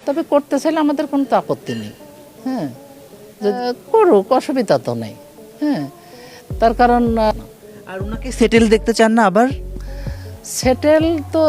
তবে করতে চাইলে আমাদের কোনো তো আপত্তি নেই। হ্যাঁ, করুক, অসুবিধা তো নেই। হ্যাঁ, তার কারণ আর ওনাকে সেটেল দেখতে চান না আবার? সেটেল তো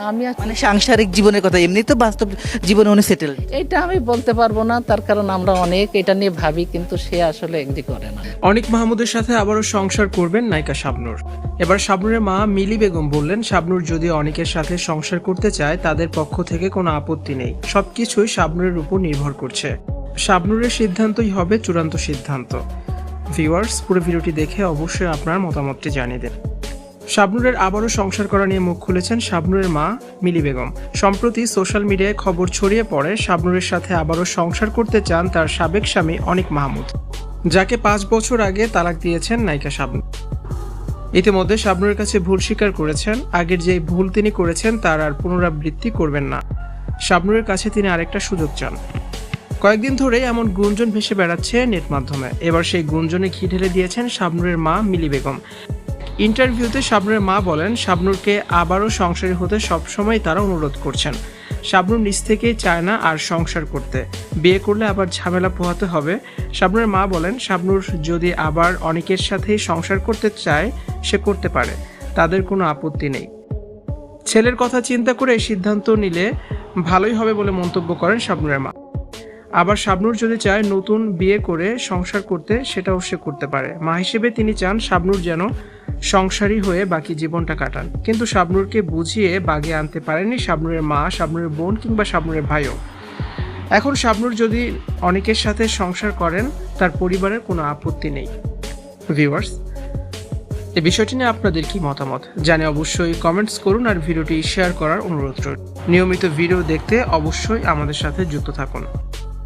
আমি মানে সাংসারিক জীবনের কথা, এমনি তো বাস্তব জীবনে উনি সেটেল। এটা আমি বলতে পারবো না, তার কারণ আমরা অনেক এটা নিয়ে ভাবি, কিন্তু সে আসলে এগ্রি করে না। অনিক মাহমুদের সাথে আবারও সংসার করবেন নায়িকা শাবনূর। এবার শাবনূরের মা মিলি বেগম বললেন, শাবনূর যদি অনিকের সাথে সংসার করতে চায় তাদের পক্ষ থেকে কোনো আপত্তি নেই, সবকিছুই শাবনূরের উপর নির্ভর করছে। শাবনূরের সিদ্ধান্তই হবে চূড়ান্ত সিদ্ধান্ত। ভিউয়ার্স, পুরো ভিডিওটি দেখে অবশ্যই আপনার মতামতটি জানিয়ে দেন। শাবনূরের আবারও সংসার করা নিয়ে মুখ খুলেছেন শাবনূরের মা মিলি বেগম। সম্প্রতি সোশ্যাল মিডিয়ায় খবর ছড়িয়ে পড়ে শাবনূরের সাথে আবারও সংসার করতে চান তার সাবেক স্বামী অনিক মাহমুদ, যাকে 5 বছর আগে তালাক দিয়েছেন নায়িকা শাবনূর। ইতিমধ্যে শাবনূরের কাছে ভুল স্বীকার করেছেন, আগের যে ভুল তিনি করেছেন তার আর পুনরাবৃত্তি করবেন না। শাবনূরের কাছে তিনি আরেকটা সুযোগ চান। কয়েকদিন ধরে এমন গুঞ্জন ভেসে বেড়াচ্ছে নেট মাধ্যমে। এবার সেই গুঞ্জনে ঘি ঢেলে দিয়েছেন শাবনূরের মা মিলি বেগম। ইন্টারভিউতে শাবনূরের মা বলেন, শাবনূরকে আবারও সংসারী হতে সবসময় তারা অনুরোধ করছেন। শাবনূর নিজ থেকেই চায় না আর সংসার করতে, বিয়ে করলে আবার ঝামেলা পোহাতে হবে। শাবনূরের মা বলেন, শাবনূর যদি আবার অনেকের সাথেই সংসার করতে চায় সে করতে পারে, তাদের কোনো আপত্তি নেই। ছেলের কথা চিন্তা করে এই সিদ্ধান্ত নিলে ভালোই হবে বলে মন্তব্য করেন শাবনূরের মা। আবার শাবনূর যদি চায় নতুন বিয়ে করে সংসার করতে, সেটাও সে করতে পারে। মা হিসেবে তিনি চান শাবনূর যেন সংসারী হয়ে বাকি জীবনটা কাটান, কিন্তু শাবনূরকে বুঝিয়ে বাগে আনতে পারেনি শাবনূরের মা, শাবনূরের বোন কিংবা শাবনূরের ভাইও। এখন শাবনূর যদি অনেকের সাথে সংসার করেন তার পরিবারের কোনো আপত্তি নেই। ভিউয়ার্স, এই বিষয়টি নিয়ে আপনাদের কি মতামত জানে অবশ্যই কমেন্টস করুন, আর ভিডিওটি শেয়ার করার অনুরোধ রইল। নিয়মিত ভিডিও দেখতে অবশ্যই আমাদের সাথে যুক্ত থাকুন।